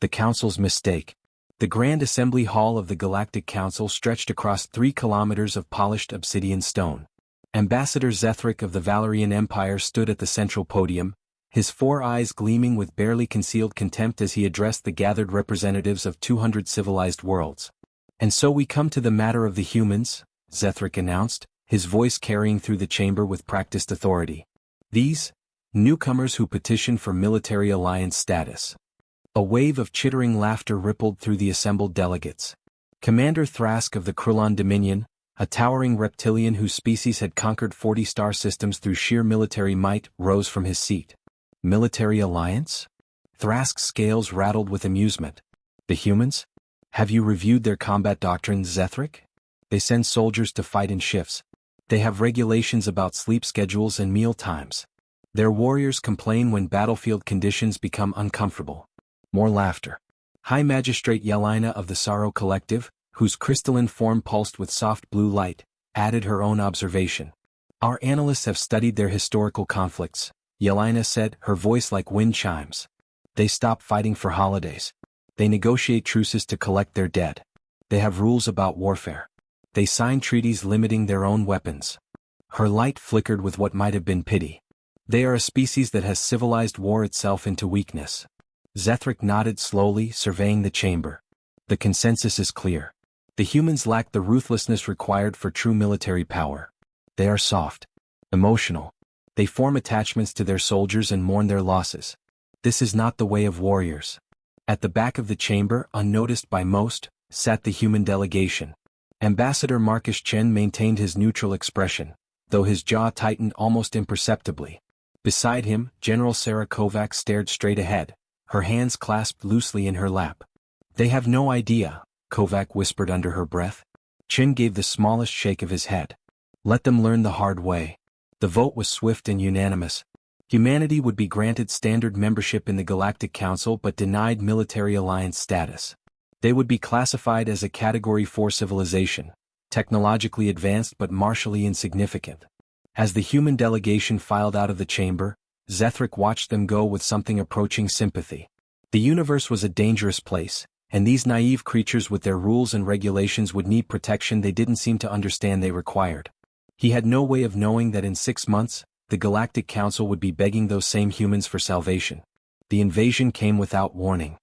The Council's mistake. The Grand Assembly Hall of the Galactic Council stretched across 3 kilometers of polished obsidian stone. Ambassador Zethric of the Valerian Empire stood at the central podium, his 4 eyes gleaming with barely concealed contempt as he addressed the gathered representatives of 200 civilized worlds. "And so we come to the matter of the humans," Zethric announced, his voice carrying through the chamber with practiced authority. "These newcomers who petition for military alliance status." A wave of chittering laughter rippled through the assembled delegates. Commander Thrask of the Krillon Dominion, a towering reptilian whose species had conquered 40 star systems through sheer military might, rose from his seat. "Military alliance?" Thrask's scales rattled with amusement. "The humans? Have you reviewed their combat doctrines, Zethric? They send soldiers to fight in shifts. They have regulations about sleep schedules and meal times. Their warriors complain when battlefield conditions become uncomfortable." More laughter. High Magistrate Yelena of the Sorrow Collective, whose crystalline form pulsed with soft blue light, added her own observation. "Our analysts have studied their historical conflicts," Yelena said, her voice like wind chimes. "They stop fighting for holidays. They negotiate truces to collect their dead. They have rules about warfare. They sign treaties limiting their own weapons." Her light flickered with what might have been pity. "They are a species that has civilized war itself into weakness." Zethric nodded slowly, surveying the chamber. "The consensus is clear. The humans lack the ruthlessness required for true military power. They are soft, emotional. They form attachments to their soldiers and mourn their losses. This is not the way of warriors." At the back of the chamber, unnoticed by most, sat the human delegation. Ambassador Marcus Chen maintained his neutral expression, though his jaw tightened almost imperceptibly. Beside him, General Sarah Kovac stared straight ahead, her hands clasped loosely in her lap. "They have no idea," Kovac whispered under her breath. Chen gave the smallest shake of his head. "Let them learn the hard way." The vote was swift and unanimous. Humanity would be granted standard membership in the Galactic Council but denied military alliance status. They would be classified as a Category 4 civilization, technologically advanced but martially insignificant. As the human delegation filed out of the chamber, Zethric watched them go with something approaching sympathy. The universe was a dangerous place, and these naive creatures with their rules and regulations would need protection they didn't seem to understand they required. He had no way of knowing that in 6 months, the Galactic Council would be begging those same humans for salvation. The invasion came without warning.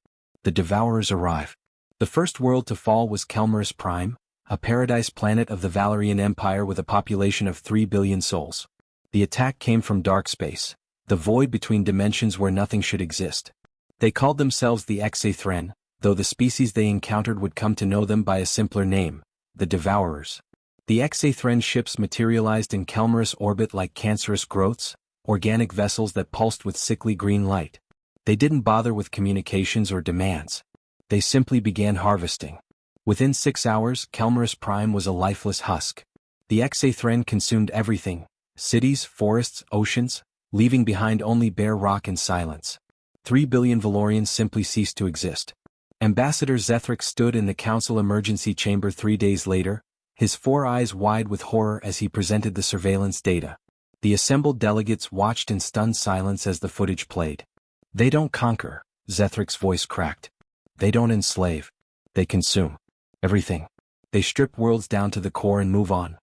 The Devourers arrived. The first world to fall was Kelmerus Prime, a paradise planet of the Valerian Empire with a population of 3 billion souls. The attack came from dark space, the void between dimensions where nothing should exist. They called themselves the Exathren, though the species they encountered would come to know them by a simpler name, the Devourers. The Exathren ships materialized in Kelmerus orbit like cancerous growths, organic vessels that pulsed with sickly green light. They didn't bother with communications or demands. They simply began harvesting. Within 6 hours, Kelmerus Prime was a lifeless husk. The Exathren consumed everything: cities, forests, oceans, leaving behind only bare rock and silence. 3 billion Valorians simply ceased to exist. Ambassador Zethric stood in the council emergency chamber 3 days later, his 4 eyes wide with horror as he presented the surveillance data. The assembled delegates watched in stunned silence as the footage played. "They don't conquer," Zethric's voice cracked. "They don't enslave. They consume. Everything. They strip worlds down to the core and move on."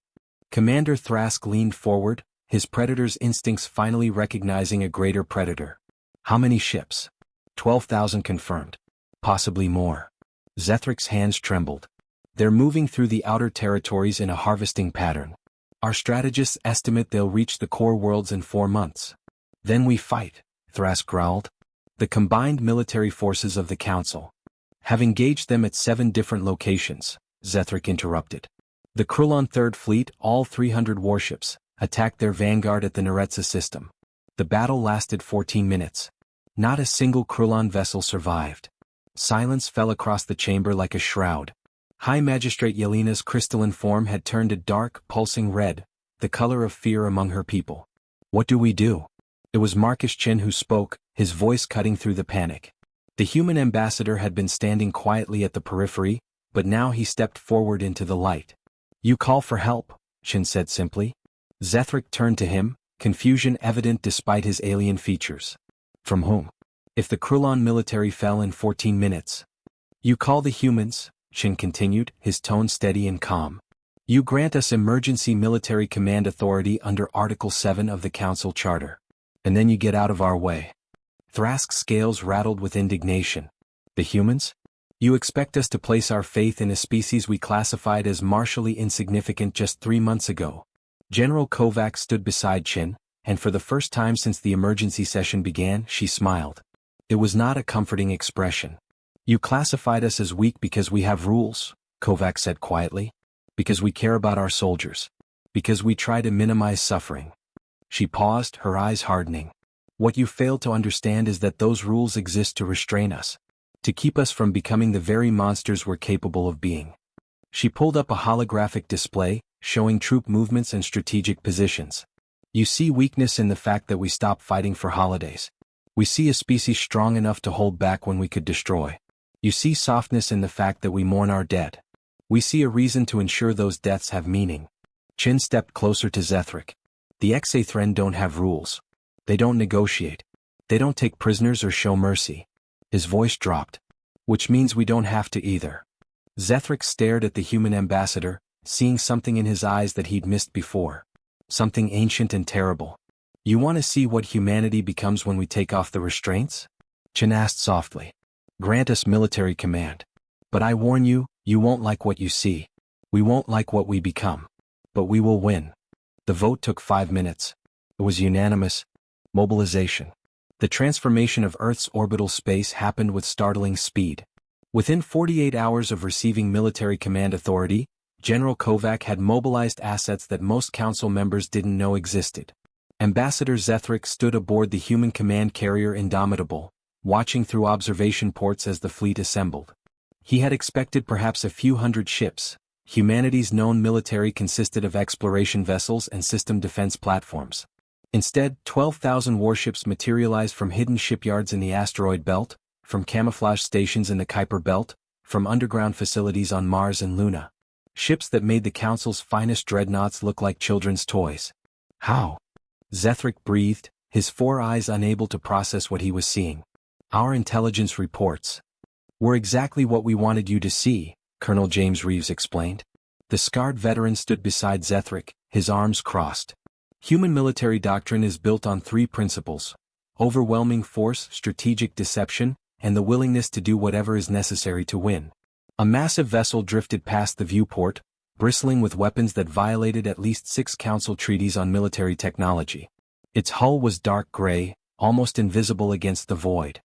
Commander Thrask leaned forward, his predator's instincts finally recognizing a greater predator. "How many ships?" 12,000 confirmed. Possibly more. Zethric's hands trembled. "They're moving through the outer territories in a harvesting pattern. Our strategists estimate they'll reach the core worlds in 4 months. Then we fight," Thrask growled. "The combined military forces of the Council have engaged them at 7 different locations," Zethric interrupted. "The Krillon Third Fleet, all 300 warships, attacked their vanguard at the Neretza system. The battle lasted 14 minutes. Not a single Krillon vessel survived." Silence fell across the chamber like a shroud. High Magistrate Yelena's crystalline form had turned a dark, pulsing red, the color of fear among her people. "What do we do?" It was Marcus Chen who spoke, his voice cutting through the panic. The human ambassador had been standing quietly at the periphery, but now he stepped forward into the light. "You call for help," Chen said simply. Zethric turned to him, confusion evident despite his alien features. "From whom?" If the Krulon military fell in 14 minutes. You call the humans, Chin continued, his tone steady and calm. You grant us emergency military command authority under Article 7 of the Council Charter. And then you get out of our way. Thrask's scales rattled with indignation. The humans? You expect us to place our faith in a species we classified as martially insignificant just 3 months ago. General Kovac stood beside Chin, and for the first time since the emergency session began, she smiled. It was not a comforting expression. You classified us as weak because we have rules, Kovac said quietly. Because we care about our soldiers. Because we try to minimize suffering. She paused, her eyes hardening. What you failed to understand is that those rules exist to restrain us. To keep us from becoming the very monsters we're capable of being. She pulled up a holographic display, showing troop movements and strategic positions. You see weakness in the fact that we stop fighting for holidays. We see a species strong enough to hold back when we could destroy. You see softness in the fact that we mourn our dead. We see a reason to ensure those deaths have meaning. Chin stepped closer to Zethric. The Exathren don't have rules. They don't negotiate. They don't take prisoners or show mercy. His voice dropped. Which means we don't have to either. Zethric stared at the human ambassador, seeing something in his eyes that he'd missed before. Something ancient and terrible. You want to see what humanity becomes when we take off the restraints? Chin asked softly. Grant us military command. But I warn you, you won't like what you see. We won't like what we become. But we will win. The vote took 5 minutes. It was unanimous. Mobilization. The transformation of Earth's orbital space happened with startling speed. Within 48 hours of receiving military command authority, General Kovac had mobilized assets that most council members didn't know existed. Ambassador Zethric stood aboard the human command carrier Indomitable, watching through observation ports as the fleet assembled. He had expected perhaps a few hundred ships. Humanity's known military consisted of exploration vessels and system defense platforms. Instead, 12,000 warships materialized from hidden shipyards in the asteroid belt, from camouflage stations in the Kuiper belt, from underground facilities on Mars and Luna. Ships that made the Council's finest dreadnoughts look like children's toys. How? Zethric breathed, his 4 eyes unable to process what he was seeing. Our intelligence reports. We're exactly what we wanted you to see, Colonel James Reeves explained. The scarred veteran stood beside Zethric, his arms crossed. Human military doctrine is built on 3 principles: overwhelming force, strategic deception, and the willingness to do whatever is necessary to win. A massive vessel drifted past the viewport, bristling with weapons that violated at least 6 council treaties on military technology. Its hull was dark gray, almost invisible against the void.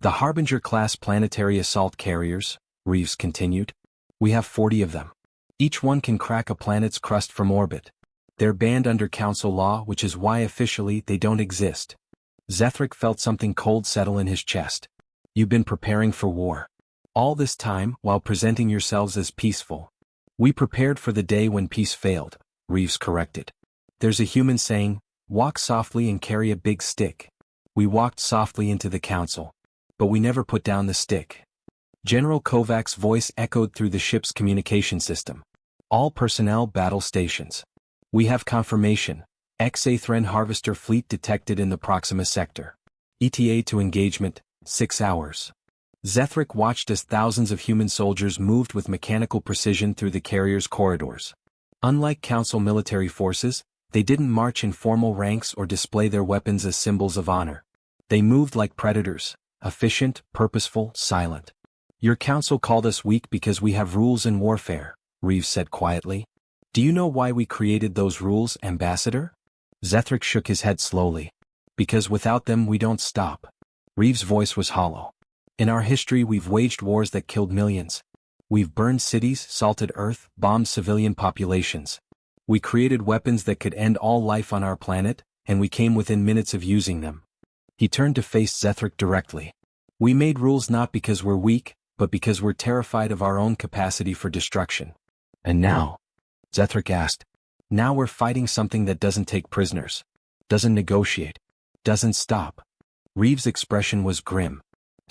The Harbinger-class planetary assault carriers, Reeves continued. We have 40 of them. Each one can crack a planet's crust from orbit. They're banned under council law, which is why officially they don't exist. Zethric felt something cold settle in his chest. You've been preparing for war. All this time, while presenting yourselves as peaceful. We prepared for the day when peace failed, Reeves corrected. There's a human saying, walk softly and carry a big stick. We walked softly into the council. But we never put down the stick. General Kovac's voice echoed through the ship's communication system. All personnel battle stations. We have confirmation. Exathren harvester fleet detected in the Proxima sector. ETA to engagement, 6 hours. Zethric watched as thousands of human soldiers moved with mechanical precision through the carrier's corridors. Unlike council military forces, they didn't march in formal ranks or display their weapons as symbols of honor. They moved like predators, efficient, purposeful, silent. Your council called us weak because we have rules in warfare, Reeves said quietly. Do you know why we created those rules, Ambassador? Zethric shook his head slowly. Because without them we don't stop. Reeves' voice was hollow. In our history we've waged wars that killed millions. We've burned cities, salted earth, bombed civilian populations. We created weapons that could end all life on our planet, and we came within minutes of using them. He turned to face Zethric directly. We made rules not because we're weak, but because we're terrified of our own capacity for destruction. And now? Zethric asked. Now we're fighting something that doesn't take prisoners. Doesn't negotiate. Doesn't stop. Reeves' expression was grim.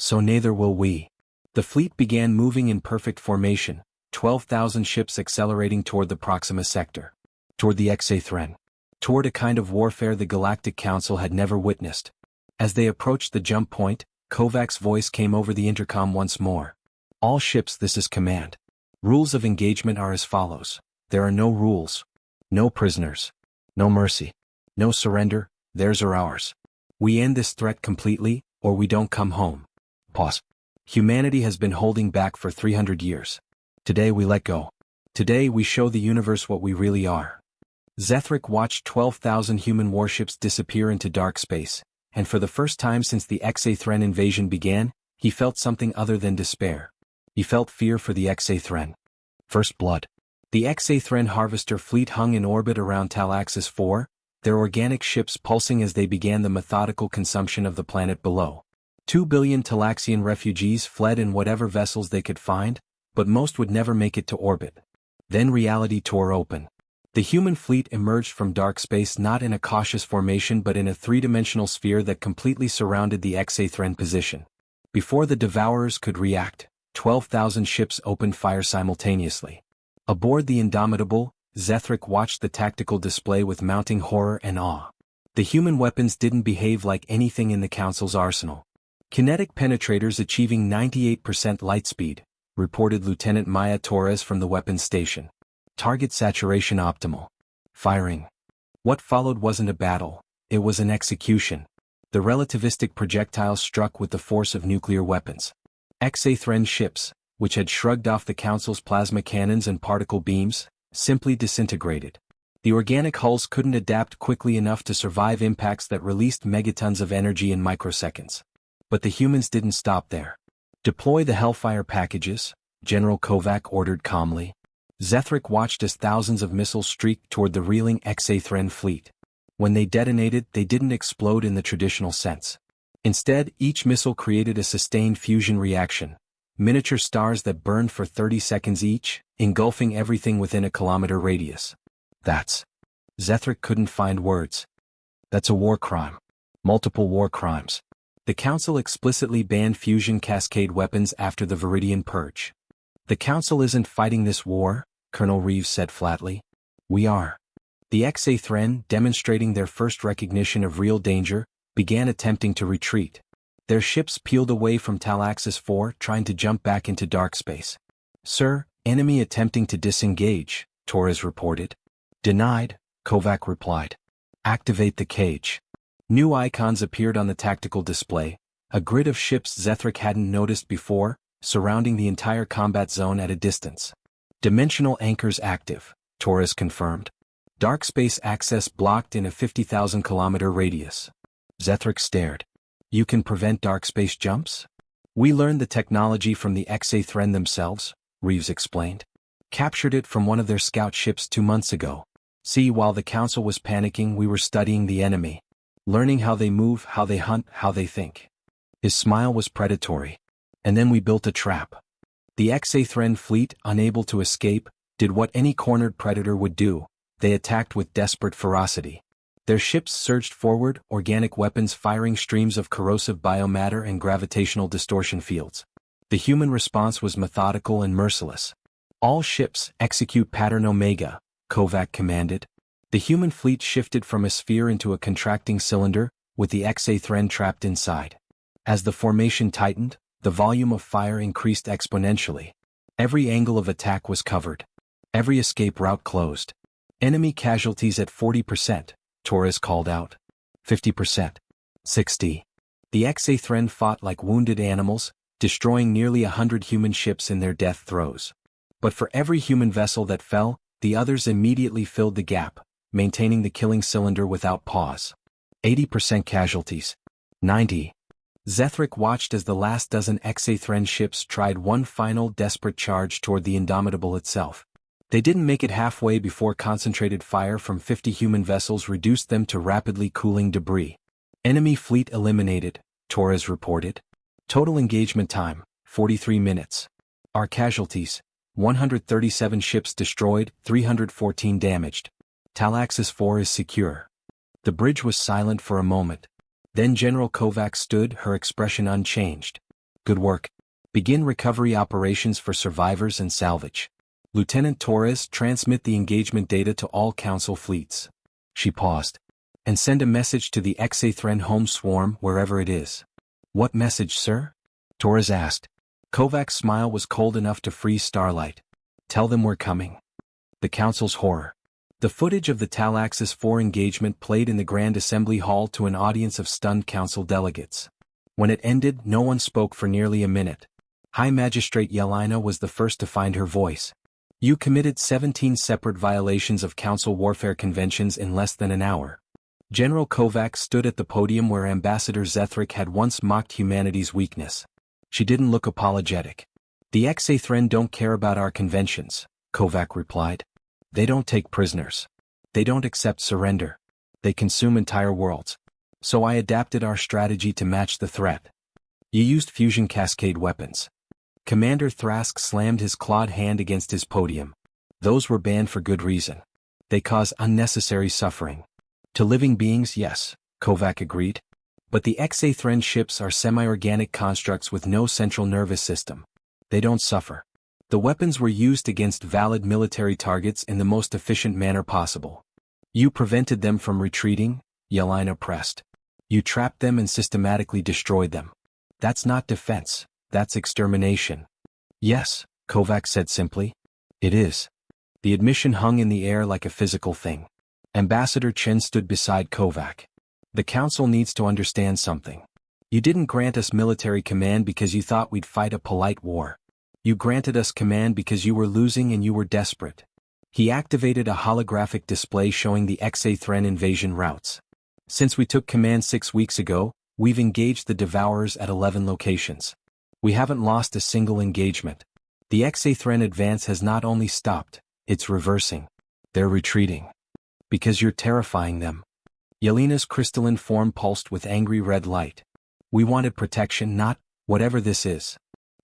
So neither will we. The fleet began moving in perfect formation, 12,000 ships accelerating toward the Proxima sector. Toward the Exathren. Toward a kind of warfare the Galactic Council had never witnessed. As they approached the jump point, Kovac's voice came over the intercom once more. All ships, this is command. Rules of engagement are as follows. There are no rules. No prisoners. No mercy. No surrender, theirs or ours. We end this threat completely, or we don't come home. Pause. Humanity has been holding back for 300 years. Today we let go. Today we show the universe what we really are. Zethric watched 12,000 human warships disappear into dark space, and for the first time since the Xathren invasion began, he felt something other than despair. He felt fear for the Xathren. First blood. The Xathren harvester fleet hung in orbit around Talaxis 4, their organic ships pulsing as they began the methodical consumption of the planet below. 2 billion Talaxian refugees fled in whatever vessels they could find, but most would never make it to orbit. Then reality tore open. The human fleet emerged from dark space not in a cautious formation but in a three-dimensional sphere that completely surrounded the Xathren position. Before the Devourers could react, 12,000 ships opened fire simultaneously. Aboard the Indomitable, Zethric watched the tactical display with mounting horror and awe. The human weapons didn't behave like anything in the Council's arsenal. Kinetic penetrators achieving 98% light speed, reported Lieutenant Maya Torres from the weapons station. Target saturation optimal. Firing. What followed wasn't a battle, it was an execution. The relativistic projectiles struck with the force of nuclear weapons. Xathren ships, which had shrugged off the Council's plasma cannons and particle beams, simply disintegrated. The organic hulls couldn't adapt quickly enough to survive impacts that released megatons of energy in microseconds. But the humans didn't stop there. Deploy the Hellfire packages, General Kovac ordered calmly. Zethric watched as thousands of missiles streaked toward the reeling Xathren fleet. When they detonated, they didn't explode in the traditional sense. Instead, each missile created a sustained fusion reaction. Miniature stars that burned for 30 seconds each, engulfing everything within a kilometer radius. That's... Zethric couldn't find words. That's a war crime. Multiple war crimes. The Council explicitly banned fusion cascade weapons after the Viridian Purge. The Council isn't fighting this war, Colonel Reeves said flatly. We are. The Xathren, demonstrating their first recognition of real danger, began attempting to retreat. Their ships peeled away from Talaxis 4, trying to jump back into dark space. Sir, enemy attempting to disengage, Torres reported. Denied, Kovac replied. Activate the cage. New icons appeared on the tactical display, a grid of ships Zethric hadn't noticed before, surrounding the entire combat zone at a distance. Dimensional anchors active, Torres confirmed. Dark space access blocked in a 50,000-kilometer radius. Zethric stared. You can prevent dark space jumps? We learned the technology from the Xathren themselves, Reeves explained. Captured it from one of their scout ships 2 months ago. See, while the Council was panicking, we were studying the enemy. Learning how they move, how they hunt, how they think. His smile was predatory. And then we built a trap. The Xathren fleet, unable to escape, did what any cornered predator would do. They attacked with desperate ferocity. Their ships surged forward, organic weapons firing streams of corrosive biomatter and gravitational distortion fields. The human response was methodical and merciless. All ships, execute pattern Omega, Kovac commanded. The human fleet shifted from a sphere into a contracting cylinder, with the Xathren trapped inside. As the formation tightened, the volume of fire increased exponentially. Every angle of attack was covered. Every escape route closed. Enemy casualties at 40%. Torres called out. 50%. 60%. The Xathren fought like wounded animals, destroying nearly 100 human ships in their death throes. But for every human vessel that fell, the others immediately filled the gap, maintaining the killing cylinder without pause. 80% casualties. 90%. Zethric watched as the last dozen Xathren ships tried one final desperate charge toward the Indomitable itself. They didn't make it halfway before concentrated fire from 50 human vessels reduced them to rapidly cooling debris. Enemy fleet eliminated, Torres reported. Total engagement time, 43 minutes. Our casualties, 137 ships destroyed, 314 damaged. Talaxis 4 is secure. The bridge was silent for a moment. Then General Kovac stood, her expression unchanged. Good work. Begin recovery operations for survivors and salvage. Lieutenant Torres, transmit the engagement data to all Council fleets. She paused. And send a message to the Xathren home swarm wherever it is. What message, sir? Torres asked. Kovac's smile was cold enough to freeze starlight. Tell them we're coming. The council's horror. The footage of the Talaxis 4 engagement played in the Grand Assembly Hall to an audience of stunned council delegates. When it ended, no one spoke for nearly a minute. High Magistrate Yelena was the first to find her voice. You committed 17 separate violations of council warfare conventions in less than an hour. General Kovac stood at the podium where Ambassador Zethric had once mocked humanity's weakness. She didn't look apologetic. The Exathren don't care about our conventions, Kovac replied. They don't take prisoners. They don't accept surrender. They consume entire worlds. So I adapted our strategy to match the threat. You used fusion cascade weapons. Commander Thrask slammed his clawed hand against his podium. Those were banned for good reason. They cause unnecessary suffering. To living beings, yes, Kovac agreed. But the Exathren ships are semi-organic constructs with no central nervous system. They don't suffer. The weapons were used against valid military targets in the most efficient manner possible. You prevented them from retreating, Yelena pressed. You trapped them and systematically destroyed them. That's not defense, that's extermination. Yes, Kovac said simply. It is. The admission hung in the air like a physical thing. Ambassador Chen stood beside Kovac. The council needs to understand something. You didn't grant us military command because you thought we'd fight a polite war. You granted us command because you were losing and you were desperate. He activated a holographic display showing the Exathren invasion routes. Since we took command 6 weeks ago, we've engaged the Devourers at 11 locations. We haven't lost a single engagement. The Exathren advance has not only stopped, it's reversing. They're retreating. Because you're terrifying them. Yelena's crystalline form pulsed with angry red light. We wanted protection, not whatever this is.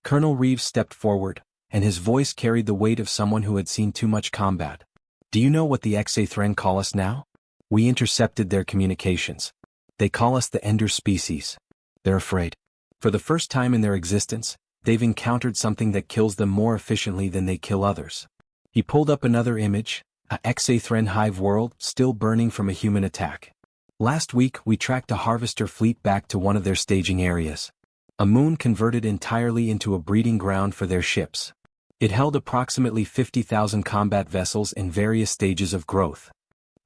Colonel Reeves stepped forward, and his voice carried the weight of someone who had seen too much combat. Do you know what the Exathren call us now? We intercepted their communications. They call us the Ender species. They're afraid. For the first time in their existence, they've encountered something that kills them more efficiently than they kill others. He pulled up another image, a Exathren hive world still burning from a human attack. Last week we tracked a harvester fleet back to one of their staging areas. A moon converted entirely into a breeding ground for their ships. It held approximately 50,000 combat vessels in various stages of growth.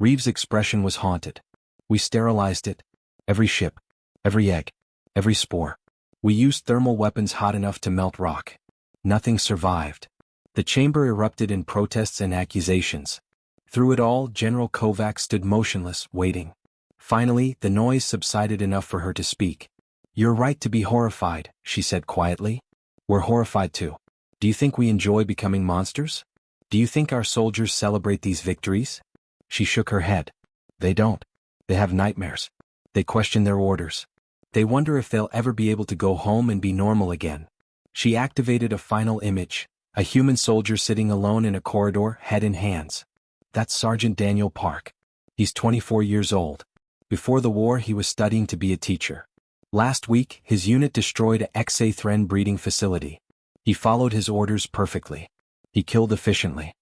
Reeves' expression was haunted. We sterilized it. Every ship. Every egg. Every spore. We used thermal weapons hot enough to melt rock. Nothing survived. The chamber erupted in protests and accusations. Through it all, General Kovac stood motionless, waiting. Finally, the noise subsided enough for her to speak. You're right to be horrified, she said quietly. We're horrified too. Do you think we enjoy becoming monsters? Do you think our soldiers celebrate these victories? She shook her head. They don't. They have nightmares. They question their orders. They wonder if they'll ever be able to go home and be normal again. She activated a final image, a human soldier sitting alone in a corridor, head in hands. That's Sergeant Daniel Park. He's 24 years old. Before the war he was studying to be a teacher. Last week, his unit destroyed a Exathren breeding facility. He followed his orders perfectly. He killed efficiently.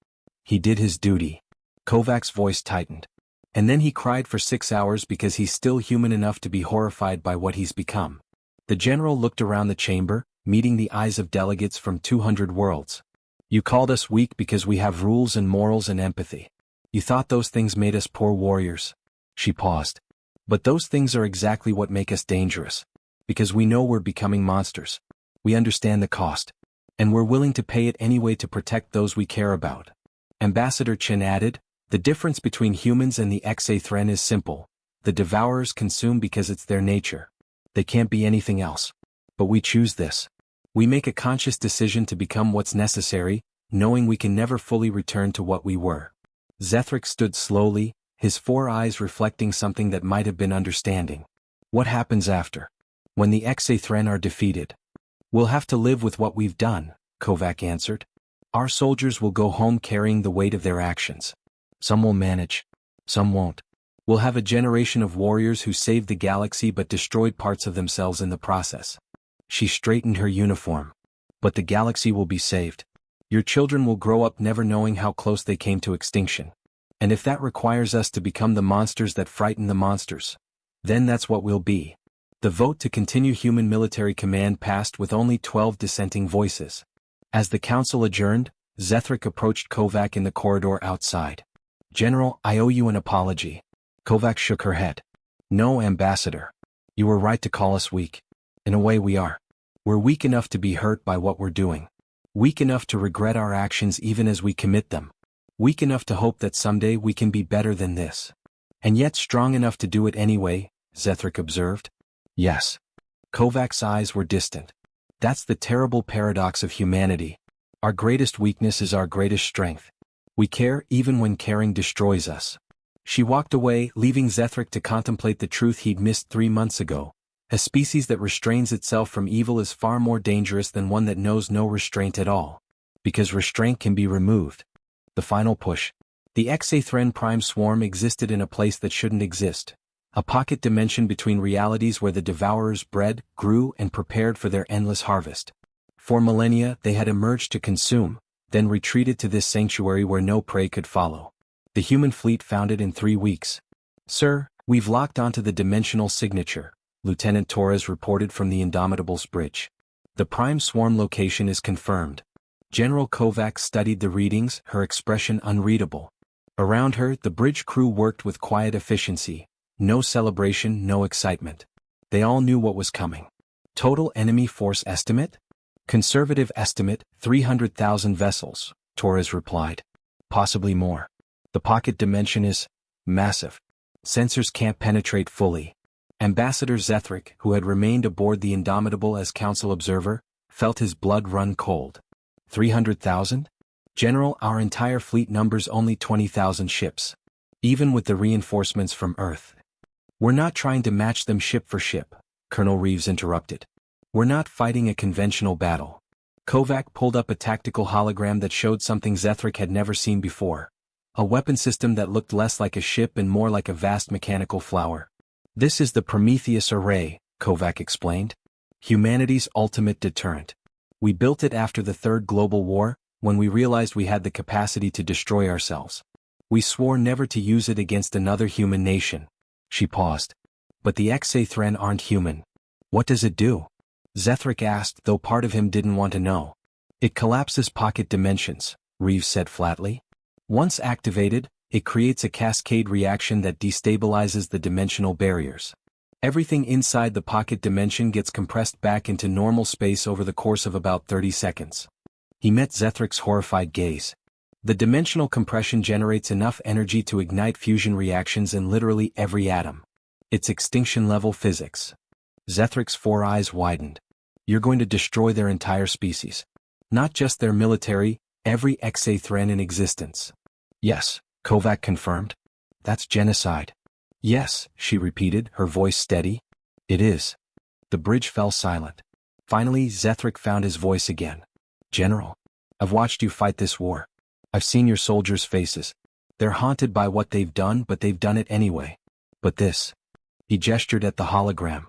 He did his duty. Kovac's voice tightened. And then he cried for 6 hours because he's still human enough to be horrified by what he's become. The general looked around the chamber, meeting the eyes of delegates from 200 worlds. You called us weak because we have rules and morals and empathy. You thought those things made us poor warriors. She paused. But those things are exactly what make us dangerous. Because we know we're becoming monsters. We understand the cost. And we're willing to pay it anyway to protect those we care about. Ambassador Chen added, the difference between humans and the Exathren is simple. The Devourers consume because it's their nature. They can't be anything else. But we choose this. We make a conscious decision to become what's necessary, knowing we can never fully return to what we were. Zethric stood slowly, his 4 eyes reflecting something that might have been understanding. What happens after? When the Exathren are defeated? We'll have to live with what we've done, Kovac answered. Our soldiers will go home carrying the weight of their actions. Some will manage. Some won't. We'll have a generation of warriors who saved the galaxy but destroyed parts of themselves in the process. She straightened her uniform. But the galaxy will be saved. Your children will grow up never knowing how close they came to extinction. And if that requires us to become the monsters that frighten the monsters, then that's what we'll be. The vote to continue human military command passed with only 12 dissenting voices. As the council adjourned, Zethric approached Kovac in the corridor outside. "General, I owe you an apology." Kovac shook her head. "No, Ambassador. You were right to call us weak. In a way we are. We're weak enough to be hurt by what we're doing. Weak enough to regret our actions even as we commit them. Weak enough to hope that someday we can be better than this. And yet strong enough to do it anyway," Zethric observed. "Yes." Kovac's eyes were distant. "That's the terrible paradox of humanity. Our greatest weakness is our greatest strength. We care even when caring destroys us." She walked away, leaving Zethric to contemplate the truth he'd missed 3 months ago. A species that restrains itself from evil is far more dangerous than one that knows no restraint at all. Because restraint can be removed. The final push. The Xathren Prime Swarm existed in a place that shouldn't exist. A pocket dimension between realities where the Devourers bred, grew, and prepared for their endless harvest. For millennia, they had emerged to consume, then retreated to this sanctuary where no prey could follow. The human fleet found it in 3 weeks. "Sir, we've locked onto the dimensional signature," Lieutenant Torres reported from the Indomitable's bridge. "The Prime Swarm location is confirmed." General Kovac studied the readings, her expression unreadable. Around her, the bridge crew worked with quiet efficiency. No celebration, no excitement. They all knew what was coming. "Total enemy force estimate?" "Conservative estimate, 300,000 vessels," Torres replied. "Possibly more. The pocket dimension is massive. Sensors can't penetrate fully." Ambassador Zethric, who had remained aboard the Indomitable as council observer, felt his blood run cold. 300,000? "General, our entire fleet numbers only 20,000 ships. Even with the reinforcements from Earth." "We're not trying to match them ship for ship," Colonel Reeves interrupted. "We're not fighting a conventional battle." Kovac pulled up a tactical hologram that showed something Zethric had never seen before. A weapon system that looked less like a ship and more like a vast mechanical flower. "This is the Prometheus Array," Kovac explained. "Humanity's ultimate deterrent. We built it after the Third Global War, when we realized we had the capacity to destroy ourselves. We swore never to use it against another human nation." She paused. "But the Xathren aren't human. What does it do?" Zethric asked, though part of him didn't want to know. "It collapses pocket dimensions," Reeves said flatly. "Once activated, it creates a cascade reaction that destabilizes the dimensional barriers. Everything inside the pocket dimension gets compressed back into normal space over the course of about 30 seconds. He met Zethric's horrified gaze. "The dimensional compression generates enough energy to ignite fusion reactions in literally every atom. It's extinction-level physics." Zethric's 4 eyes widened. "You're going to destroy their entire species. Not just their military, every Xathren in existence." "Yes," Kovac confirmed. "That's genocide." "Yes," she repeated, her voice steady. "It is." The bridge fell silent. Finally, Zethric found his voice again. "General, I've watched you fight this war. I've seen your soldiers' faces. They're haunted by what they've done, but they've done it anyway. But this." He gestured at the hologram.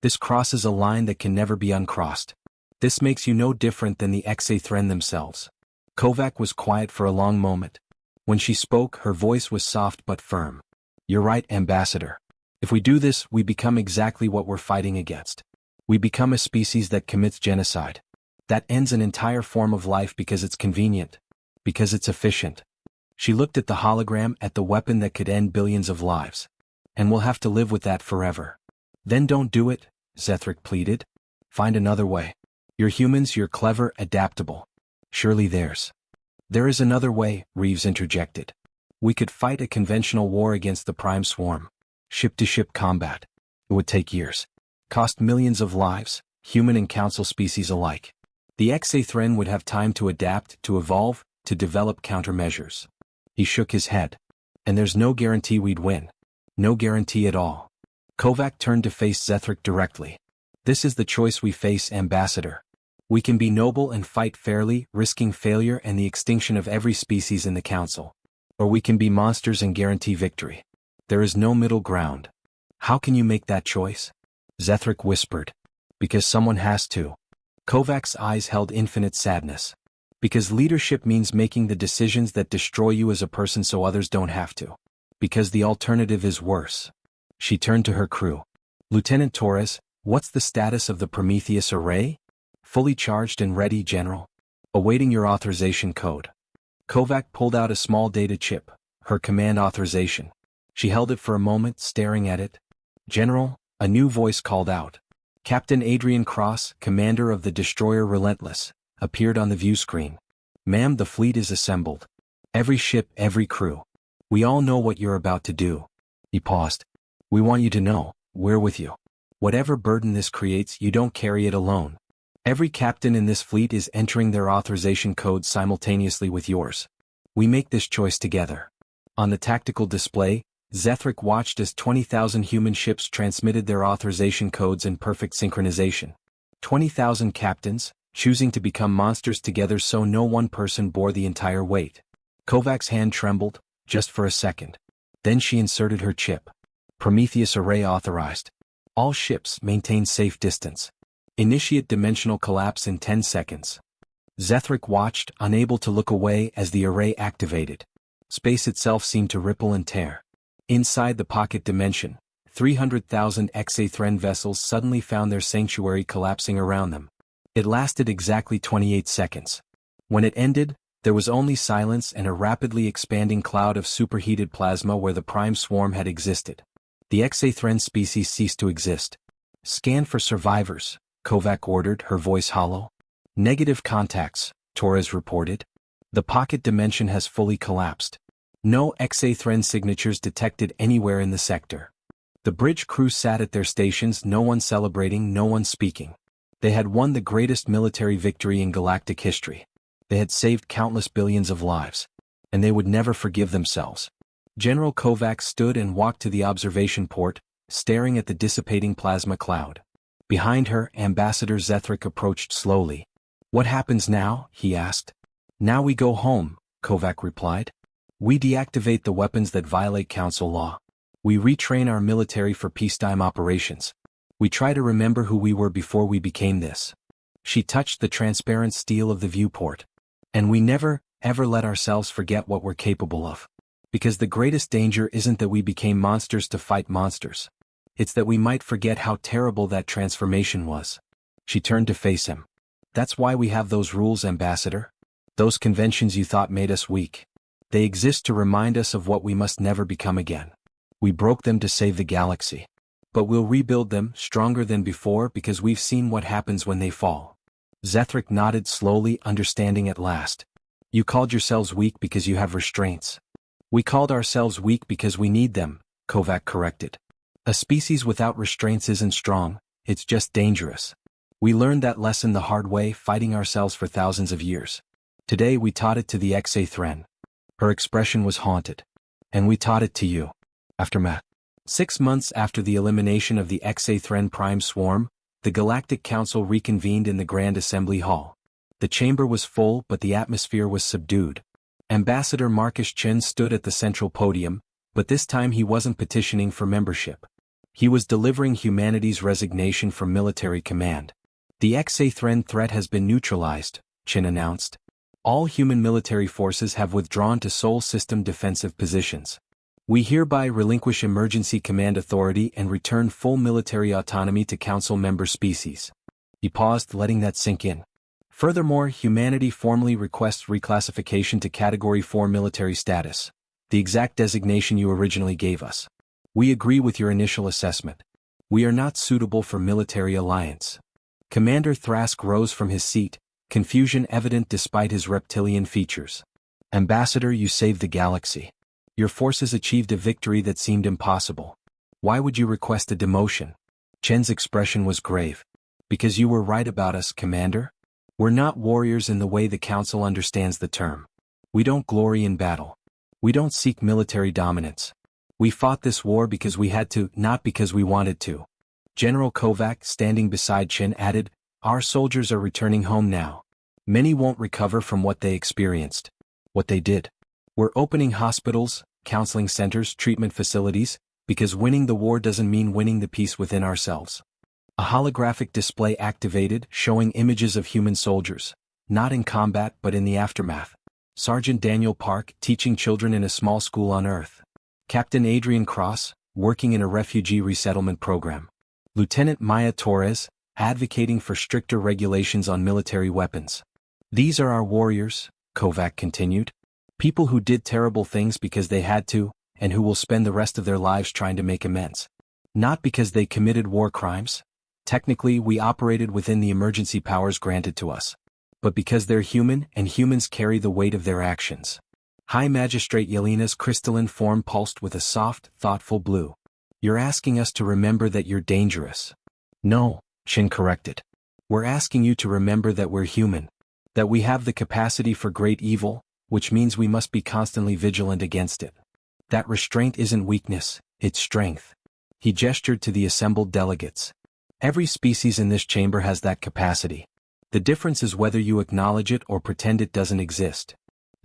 "This crosses a line that can never be uncrossed. This makes you no different than the Xathren themselves." Kovac was quiet for a long moment. When she spoke, her voice was soft but firm. "You're right, Ambassador. If we do this, we become exactly what we're fighting against. We become a species that commits genocide. That ends an entire form of life because it's convenient. Because it's efficient." She looked at the hologram, at the weapon that could end billions of lives. "And we'll have to live with that forever." "Then don't do it," Zethric pleaded. "Find another way. You're humans, you're clever, adaptable. Surely There is another way," Reeves interjected. "We could fight a conventional war against the Prime Swarm. Ship-to-ship combat. It would take years. Cost millions of lives, human and council species alike. The Xathren would have time to adapt, to evolve, to develop countermeasures." He shook his head. "And there's no guarantee we'd win. No guarantee at all." Kovac turned to face Zethric directly. "This is the choice we face, Ambassador. We can be noble and fight fairly, risking failure and the extinction of every species in the Council. Or we can be monsters and guarantee victory. There is no middle ground." "How can you make that choice?" Zethric whispered. "Because someone has to." Kovac's eyes held infinite sadness. "Because leadership means making the decisions that destroy you as a person so others don't have to. Because the alternative is worse." She turned to her crew. Lieutenant Torres, what's the status of the Prometheus array? Fully charged and ready, General. Awaiting your authorization code. Kovac pulled out a small data chip, her command authorization. She held it for a moment, staring at it. General, a new voice called out. Captain Adrian Cross, commander of the destroyer Relentless, appeared on the view screen. Ma'am, the fleet is assembled. Every ship, every crew. We all know what you're about to do. He paused. We want you to know, we're with you. Whatever burden this creates, you don't carry it alone. Every captain in this fleet is entering their authorization code simultaneously with yours. We make this choice together. On the tactical display, Zethric watched as 20,000 human ships transmitted their authorization codes in perfect synchronization. 20,000 captains, choosing to become monsters together so no one person bore the entire weight. Kovac's hand trembled, just for a second. Then she inserted her chip. Prometheus array authorized. All ships maintain safe distance. Initiate dimensional collapse in 10 seconds. Zethric watched, unable to look away as the array activated. Space itself seemed to ripple and tear. Inside the pocket dimension, 300,000 Exathren vessels suddenly found their sanctuary collapsing around them. It lasted exactly 28 seconds. When it ended, there was only silence and a rapidly expanding cloud of superheated plasma where the prime swarm had existed. The Exathren species ceased to exist. Scan for survivors, Kovac ordered, her voice hollow. Negative contacts, Torres reported. The pocket dimension has fully collapsed. No Exathren signatures detected anywhere in the sector. The bridge crew sat at their stations, no one celebrating, no one speaking. They had won the greatest military victory in galactic history. They had saved countless billions of lives. And they would never forgive themselves. General Kovac stood and walked to the observation port, staring at the dissipating plasma cloud. Behind her, Ambassador Zethric approached slowly. What happens now? He asked. Now we go home, Kovac replied. We deactivate the weapons that violate Council law. We retrain our military for peacetime operations. We try to remember who we were before we became this. She touched the transparent steel of the viewport. And we never, ever let ourselves forget what we're capable of. Because the greatest danger isn't that we became monsters to fight monsters. It's that we might forget how terrible that transformation was. She turned to face him. That's why we have those rules, Ambassador. Those conventions you thought made us weak. They exist to remind us of what we must never become again. We broke them to save the galaxy. But we'll rebuild them, stronger than before, because we've seen what happens when they fall. Zethric nodded slowly, understanding at last. You called yourselves weak because you have restraints. We called ourselves weak because we need them, Kovac corrected. A species without restraints isn't strong, it's just dangerous. We learned that lesson the hard way, fighting ourselves for thousands of years. Today we taught it to the Exathren. Her expression was haunted. And we taught it to you. Aftermath. 6 months after the elimination of the Exathren prime swarm, the Galactic Council reconvened in the Grand Assembly Hall. The chamber was full, but the atmosphere was subdued. Ambassador Marcus Chen stood at the central podium, but this time he wasn't petitioning for membership. He was delivering humanity's resignation from military command. The Exathren threat has been neutralized, Chen announced. All human military forces have withdrawn to Sol system defensive positions. We hereby relinquish emergency command authority and return full military autonomy to Council member species. He paused, letting that sink in. Furthermore, humanity formally requests reclassification to Category 4 military status, the exact designation you originally gave us. We agree with your initial assessment. We are not suitable for military alliance. Commander Thrask rose from his seat, confusion evident despite his reptilian features. Ambassador, you saved the galaxy. Your forces achieved a victory that seemed impossible. Why would you request a demotion? Chen's expression was grave. Because you were right about us, Commander. We're not warriors in the way the Council understands the term. We don't glory in battle. We don't seek military dominance. We fought this war because we had to, not because we wanted to. General Kovac, standing beside Chen, added, Our soldiers are returning home now. Many won't recover from what they experienced. What they did. We're opening hospitals, counseling centers, treatment facilities, because winning the war doesn't mean winning the peace within ourselves. A holographic display activated, showing images of human soldiers, not in combat but in the aftermath. Sergeant Daniel Park, teaching children in a small school on Earth. Captain Adrian Cross, working in a refugee resettlement program. Lieutenant Maya Torres, advocating for stricter regulations on military weapons. These are our warriors, Kovac continued. People who did terrible things because they had to, and who will spend the rest of their lives trying to make amends. Not because they committed war crimes. Technically, we operated within the emergency powers granted to us. But because they're human and humans carry the weight of their actions. High Magistrate Yelena's crystalline form pulsed with a soft, thoughtful blue. You're asking us to remember that you're dangerous. No, Shin corrected. We're asking you to remember that we're human. That we have the capacity for great evil, which means we must be constantly vigilant against it. That restraint isn't weakness, it's strength. He gestured to the assembled delegates. Every species in this chamber has that capacity. The difference is whether you acknowledge it or pretend it doesn't exist.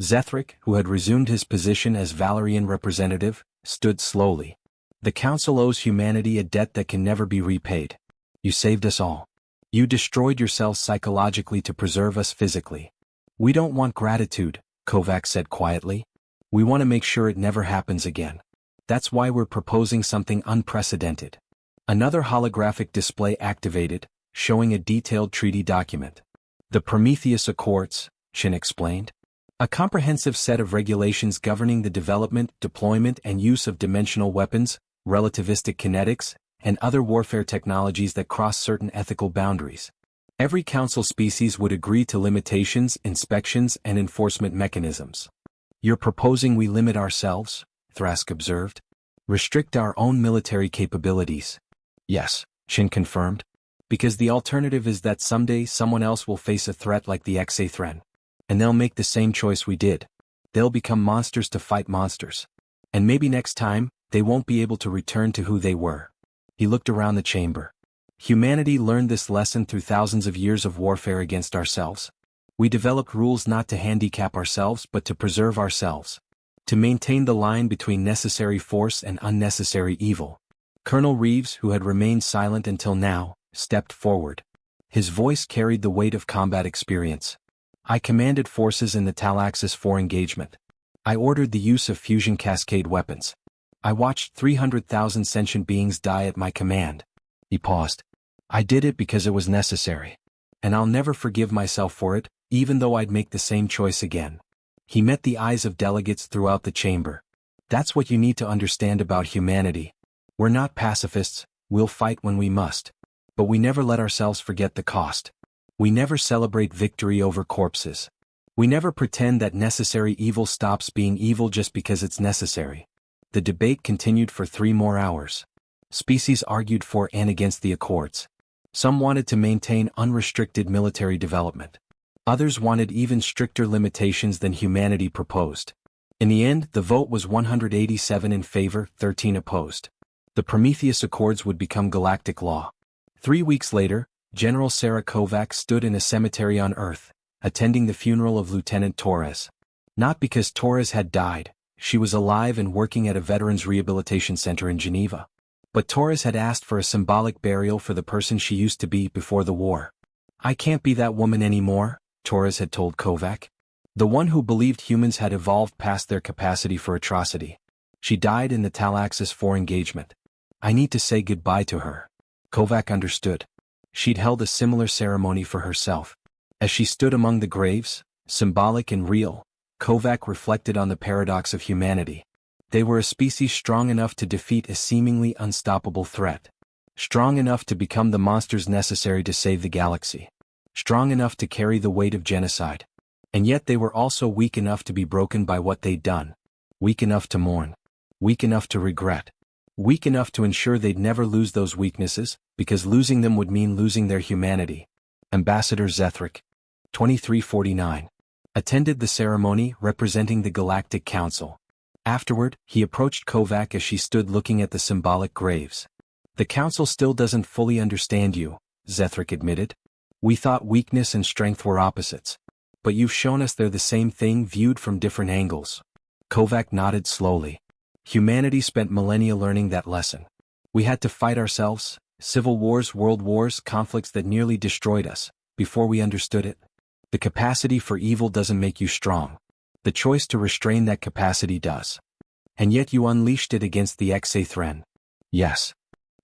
Zethric, who had resumed his position as Valerian representative, stood slowly. The Council owes humanity a debt that can never be repaid. You saved us all. You destroyed yourselves psychologically to preserve us physically. We don't want gratitude, Kovac said quietly. We want to make sure it never happens again. That's why we're proposing something unprecedented. Another holographic display activated, showing a detailed treaty document. The Prometheus Accords, Shin explained. A comprehensive set of regulations governing the development, deployment and use of dimensional weapons, relativistic kinetics, and other warfare technologies that cross certain ethical boundaries. Every council species would agree to limitations, inspections, and enforcement mechanisms. You're proposing we limit ourselves, Thrask observed. Restrict our own military capabilities. Yes, Shin confirmed. Because the alternative is that someday someone else will face a threat like the Xathren. And they'll make the same choice we did. They'll become monsters to fight monsters. And maybe next time, they won't be able to return to who they were. He looked around the chamber. Humanity learned this lesson through thousands of years of warfare against ourselves. We developed rules not to handicap ourselves but to preserve ourselves. To maintain the line between necessary force and unnecessary evil. Colonel Reeves, who had remained silent until now, stepped forward. His voice carried the weight of combat experience. I commanded forces in the Talaxis 4 engagement. I ordered the use of fusion cascade weapons. I watched 300,000 sentient beings die at my command. He paused. I did it because it was necessary. And I'll never forgive myself for it, even though I'd make the same choice again. He met the eyes of delegates throughout the chamber. That's what you need to understand about humanity. We're not pacifists, we'll fight when we must. But we never let ourselves forget the cost. We never celebrate victory over corpses. We never pretend that necessary evil stops being evil just because it's necessary. The debate continued for 3 more hours. Species argued for and against the Accords. Some wanted to maintain unrestricted military development. Others wanted even stricter limitations than humanity proposed. In the end, the vote was 187 in favor, 13 opposed. The Prometheus Accords would become galactic law. 3 weeks later, General Sarah Kovac stood in a cemetery on Earth, attending the funeral of Lieutenant Torres. Not because Torres had died. She was alive and working at a veterans rehabilitation center in Geneva. But Torres had asked for a symbolic burial for the person she used to be before the war. I can't be that woman anymore, Torres had told Kovac. The one who believed humans had evolved past their capacity for atrocity. She died in the Talaxis 4 engagement. I need to say goodbye to her. Kovac understood. She'd held a similar ceremony for herself. As she stood among the graves, symbolic and real, Kovac reflected on the paradox of humanity. They were a species strong enough to defeat a seemingly unstoppable threat. Strong enough to become the monsters necessary to save the galaxy. Strong enough to carry the weight of genocide. And yet they were also weak enough to be broken by what they'd done. Weak enough to mourn. Weak enough to regret. Weak enough to ensure they'd never lose those weaknesses, because losing them would mean losing their humanity. Ambassador Zethric, 2349. Attended the ceremony representing the Galactic Council. Afterward, he approached Kovac as she stood looking at the symbolic graves. The Council still doesn't fully understand you, Zethric admitted. We thought weakness and strength were opposites. But you've shown us they're the same thing viewed from different angles. Kovac nodded slowly. Humanity spent millennia learning that lesson. We had to fight ourselves, civil wars, world wars, conflicts that nearly destroyed us, before we understood it. The capacity for evil doesn't make you strong. The choice to restrain that capacity does. And yet you unleashed it against the Xathren. Yes.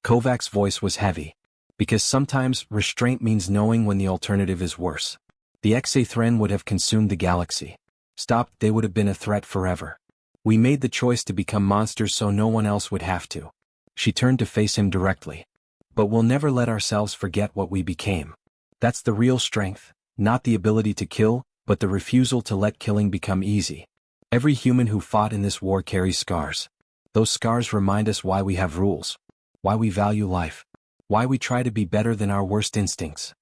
Kovac's voice was heavy. Because sometimes restraint means knowing when the alternative is worse. The HFY would have consumed the galaxy. Stopped, they would have been a threat forever. We made the choice to become monsters so no one else would have to. She turned to face him directly. But we'll never let ourselves forget what we became. That's the real strength, not the ability to kill, but the refusal to let killing become easy. Every human who fought in this war carries scars. Those scars remind us why we have rules, why we value life, why we try to be better than our worst instincts.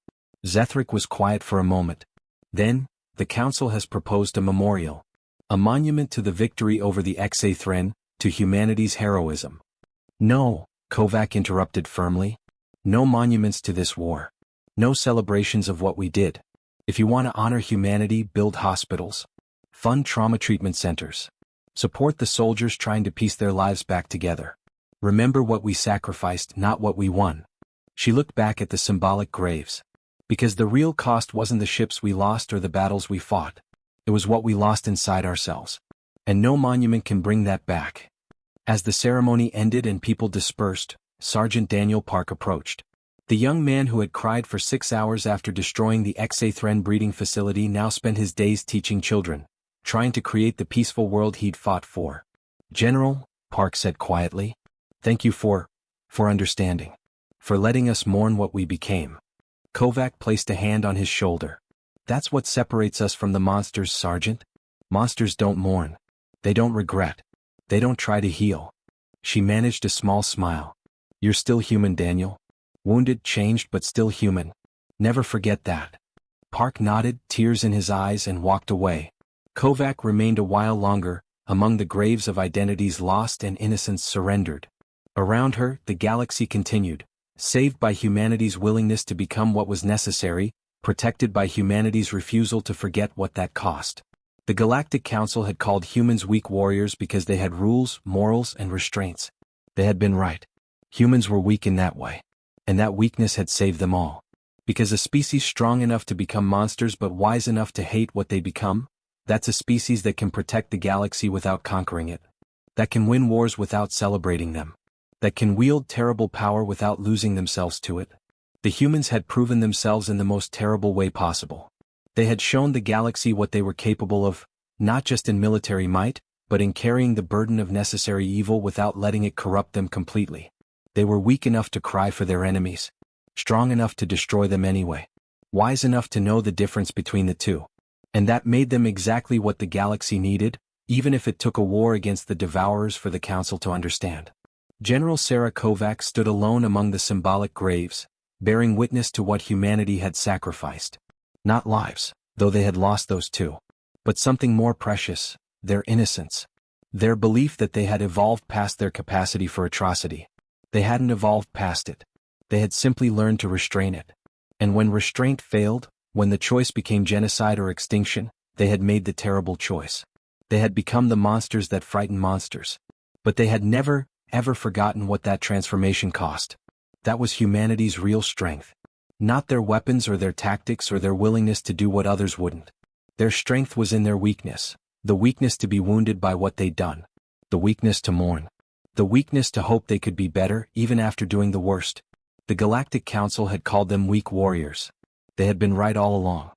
Zethric was quiet for a moment. Then, the Council has proposed a memorial. A monument to the victory over the HFY, to humanity's heroism. No, Kovac interrupted firmly. No monuments to this war. No celebrations of what we did. If you want to honor humanity, build hospitals. Fund trauma treatment centers. Support the soldiers trying to piece their lives back together. Remember what we sacrificed, not what we won. She looked back at the symbolic graves. Because the real cost wasn't the ships we lost or the battles we fought. It was what we lost inside ourselves. And no monument can bring that back. As the ceremony ended and people dispersed, Sergeant Daniel Park approached. The young man who had cried for 6 hours after destroying the HFY breeding facility now spent his days teaching children, trying to create the peaceful world he'd fought for. General, Park said quietly, thank you for understanding. For letting us mourn what we became. Kovac placed a hand on his shoulder. That's what separates us from the monsters, Sergeant. Monsters don't mourn. They don't regret. They don't try to heal. She managed a small smile. You're still human, Daniel. Wounded, changed, but still human. Never forget that. Park nodded, tears in his eyes, and walked away. Kovac remained a while longer, among the graves of identities lost and innocence surrendered. Around her, the galaxy continued, saved by humanity's willingness to become what was necessary, protected by humanity's refusal to forget what that cost. The Galactic Council had called humans weak warriors because they had rules, morals, and restraints. They had been right. Humans were weak in that way. And that weakness had saved them all. Because a species strong enough to become monsters but wise enough to hate what they become, that's a species that can protect the galaxy without conquering it. That can win wars without celebrating them. That can wield terrible power without losing themselves to it. The humans had proven themselves in the most terrible way possible. They had shown the galaxy what they were capable of, not just in military might, but in carrying the burden of necessary evil without letting it corrupt them completely. They were weak enough to cry for their enemies, strong enough to destroy them anyway, wise enough to know the difference between the two. And that made them exactly what the galaxy needed, even if it took a war against the Devourers for the Council to understand. General Sarah Kovac stood alone among the symbolic graves, bearing witness to what humanity had sacrificed. Not lives, though they had lost those too, but something more precious, their innocence. Their belief that they had evolved past their capacity for atrocity. They hadn't evolved past it. They had simply learned to restrain it. And when restraint failed, when the choice became genocide or extinction, they had made the terrible choice. They had become the monsters that frighten monsters. But they had never, ever forgotten what that transformation cost. That was humanity's real strength. Not their weapons or their tactics or their willingness to do what others wouldn't. Their strength was in their weakness. The weakness to be wounded by what they'd done. The weakness to mourn. The weakness to hope they could be better even after doing the worst. The Galactic Council had called them weak warriors. They had been right all along.